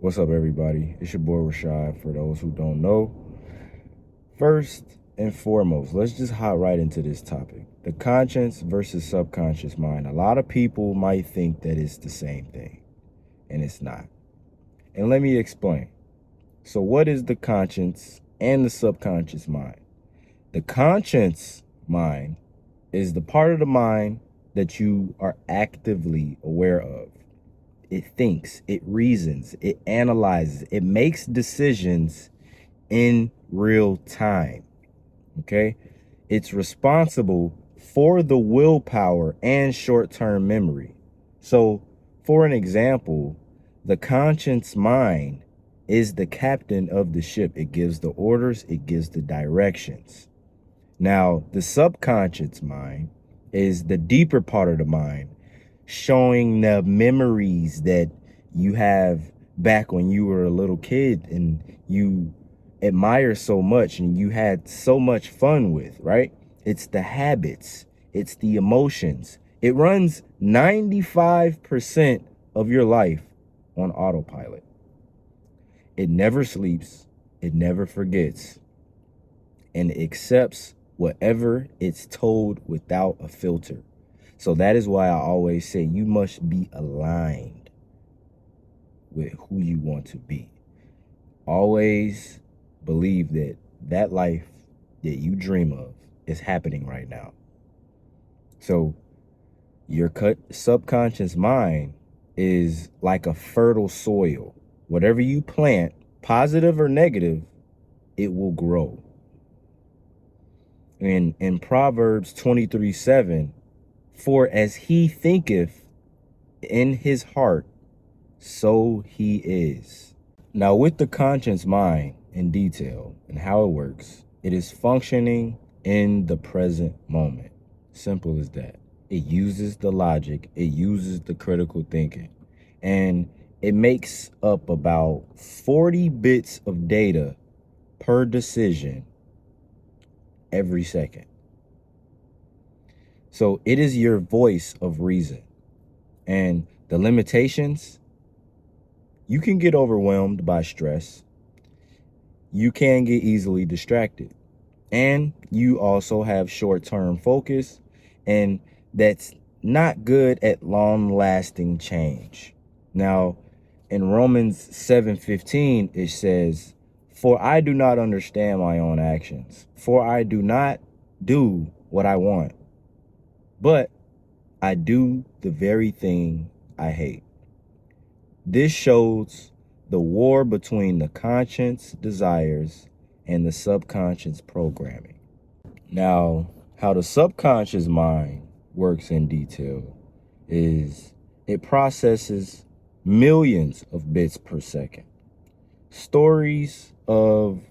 What's up, everybody? It's your boy Rashad. For those who don't know, first and foremost, let's just hop right into this topic: the conscious versus subconscious mind. A lot of people might think that it's the same thing, and it's not. And let me explain. So, what is the conscious and the subconscious mind? The conscious mind is the part of the mind that you are actively aware of. It thinks, it reasons, it analyzes, it makes decisions in real time. Okay? It's responsible for the willpower and short-term memory. So, for an example, the conscious mind is the captain of the ship. It gives the orders, it gives the directions. Now, the subconscious mind is the deeper part of the mind, showing the memories that you have back when you were a little kid and you admire so much and you had so much fun with, right? It's the habits, it's the emotions. It runs 95% of your life on autopilot. It never sleeps, it never forgets, and it accepts whatever it's told without a filter. So that is why I always say you must be aligned with who you want to be. Always believe that that life that you dream of is happening right now. So your subconscious mind is like a fertile soil. Whatever you plant, positive or negative, it will grow. And in Proverbs 23:7, for as he thinketh in his heart, so he is. Now, with the conscious mind in detail and how it works, it is functioning in the present moment. Simple as that. It uses the logic, it uses the critical thinking, and it makes up about 40 bits of data per decision every second. So it is your voice of reason. And the limitations, you can get overwhelmed by stress. You can get easily distracted. And you also have short-term focus, and that's not good at long-lasting change. Now, in Romans 7:15, it says, for I do not understand my own actions, for I do not do what I want, but I do the very thing I hate. This shows the war between the conscious desires and the subconscious programming. Now, how the subconscious mind works in detail is it processes millions of bits per second. Stories of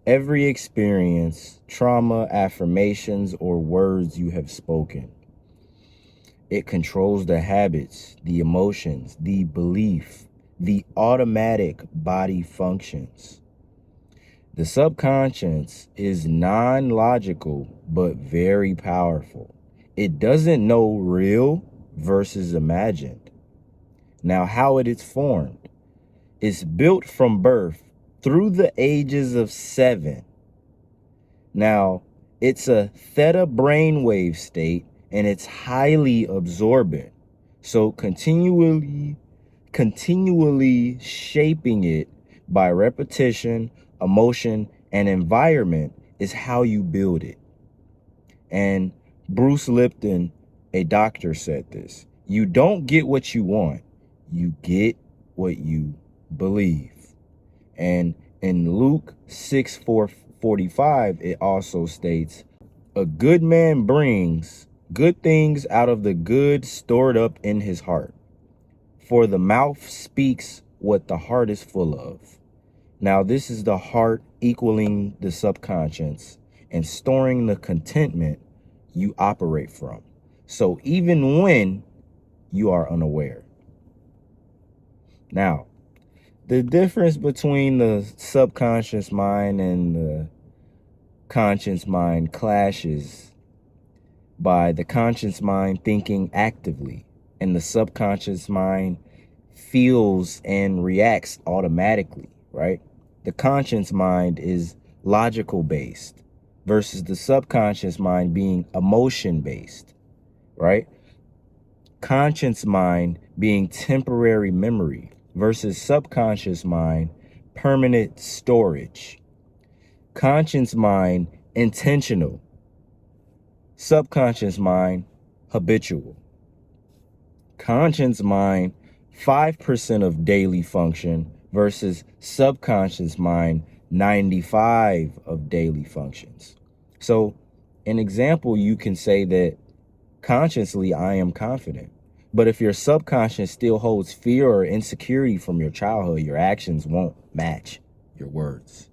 every experience, trauma, affirmations, or words you have spoken. It controls the habits, the emotions, the belief, the automatic body functions. The subconscious is non-logical, but very powerful. It doesn't know real versus imagined. Now, how it is formed. It's built from birth through the ages of 7. Now, it's a theta brainwave state, and it's highly absorbent. So continually shaping it by repetition, emotion, and environment is how you build it. And Bruce Lipton, a doctor, said this: you don't get what you want, you get what you believe. And in Luke 6:45, it also states, a good man brings good things out of the good stored up in his heart. For the mouth speaks what the heart is full of. Now, this is the heart equaling the subconscious and storing the contentment you operate from. So even when you are unaware. Now, the difference between the subconscious mind and the conscious mind clashes by the conscious mind thinking actively and the subconscious mind feels and reacts automatically, right? The conscious mind is logical based versus the subconscious mind being emotion based, right? Conscious mind being temporary memory versus subconscious mind permanent storage. Conscious mind intentional, subconscious mind habitual. Conscious mind 5% of daily function versus subconscious mind 95 of daily functions. So an example, you can say that consciously I am confident, but if your subconscious still holds fear or insecurity from your childhood, your actions won't match your words.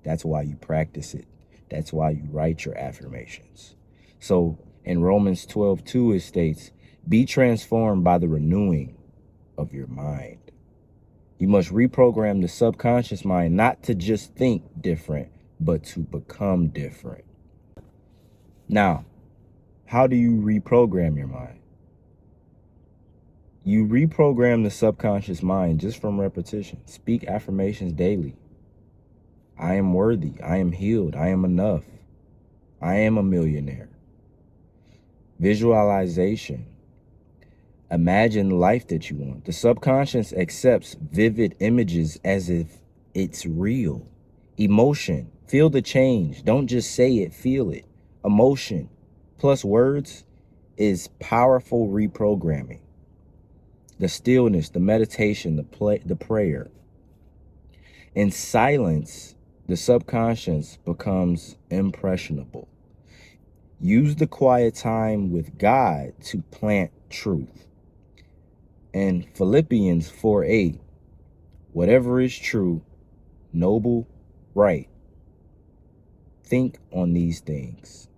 That's why you practice it. That's why you write your affirmations. So in Romans 12:2, it states, be transformed by the renewing of your mind. You must reprogram the subconscious mind not to just think different, but to become different. Now, how do you reprogram your mind? You reprogram the subconscious mind just from repetition. Speak affirmations daily. I am worthy. I am healed. I am enough. I am a millionaire. Visualization. Imagine the life that you want. The subconscious accepts vivid images as if it's real. Emotion. Feel the change. Don't just say it, feel it. Emotion plus words is powerful reprogramming. The stillness, the meditation, the prayer. In silence, the subconscious becomes impressionable. Use the quiet time with God to plant truth. And Philippians 4:8, whatever is true, noble, right, think on these things.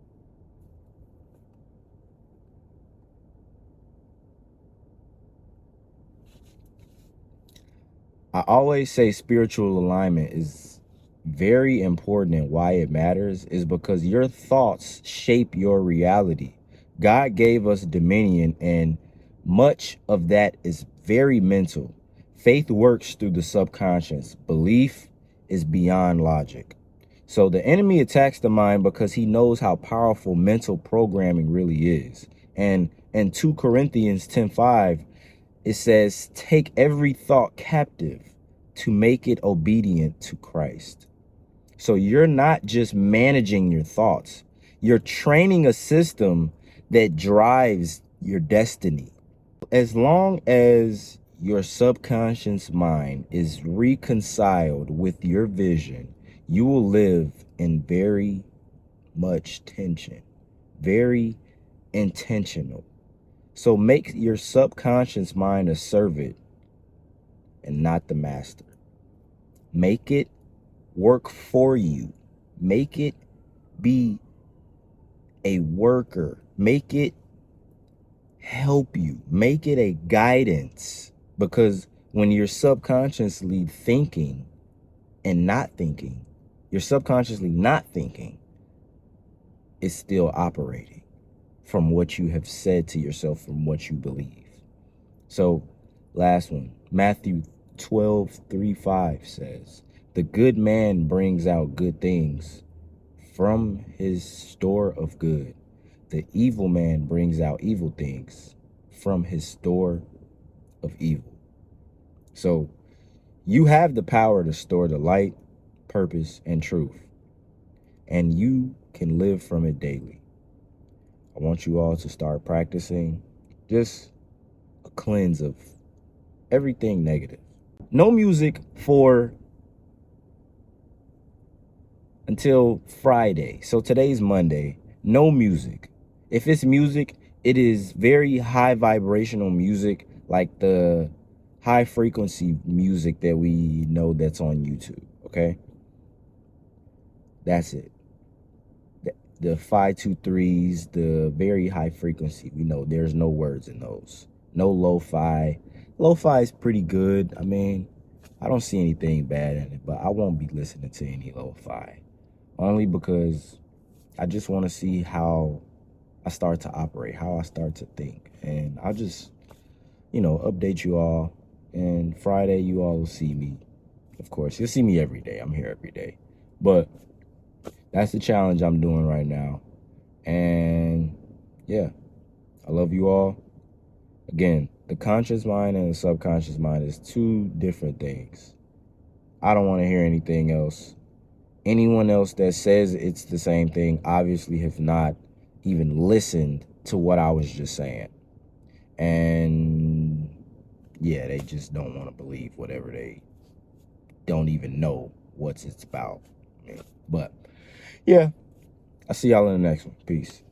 I always say spiritual alignment is very important, and why it matters is because your thoughts shape your reality. God gave us dominion, and much of that is very mental. Faith works through the subconscious. Belief is beyond logic. So the enemy attacks the mind because he knows how powerful mental programming really is. And in 2 Corinthians 10:5, it says, take every thought captive to make it obedient to Christ. So you're not just managing your thoughts, you're training a system that drives your destiny. As long as your subconscious mind is reconciled with your vision, you will live in very much tension, very intentional. So make your subconscious mind a servant and not the master. Make it work for you. Make it be a worker. Make it help you. Make it a guidance. Because when you're subconsciously thinking and not thinking, you're subconsciously not thinking, it's still operating from what you have said to yourself, from what you believe. So, last one, Matthew 12:3-5 says, the good man brings out good things from his store of good. The evil man brings out evil things from his store of evil. So, you have the power to store the light, purpose, and truth, and you can live from it daily. I want you all to start practicing just a cleanse of everything negative. No music for until Friday. So today's Monday. No music. If it's music, it is very high vibrational music, like the high frequency music that we know that's on YouTube. Okay? That's it. The 523s, the very high frequency. We know there's no words in those. No lo-fi. Lo-fi is pretty good. I mean, I don't see anything bad in it, but I won't be listening to any lo-fi. Only because I just want to see how I start to operate, how I start to think. And I'll just, update you all And Friday, you all will see me. Of course, you'll see me every day. I'm here every day. But that's the challenge I'm doing right now. And yeah, I love you all. Again, the conscious mind and the subconscious mind is two different things. I don't want to hear anything else. Anyone else that says it's the same thing obviously have not even listened to what I was just saying. And yeah, they just don't want to believe whatever they don't even know what it's about. But yeah, I'll see y'all in the next one. Peace.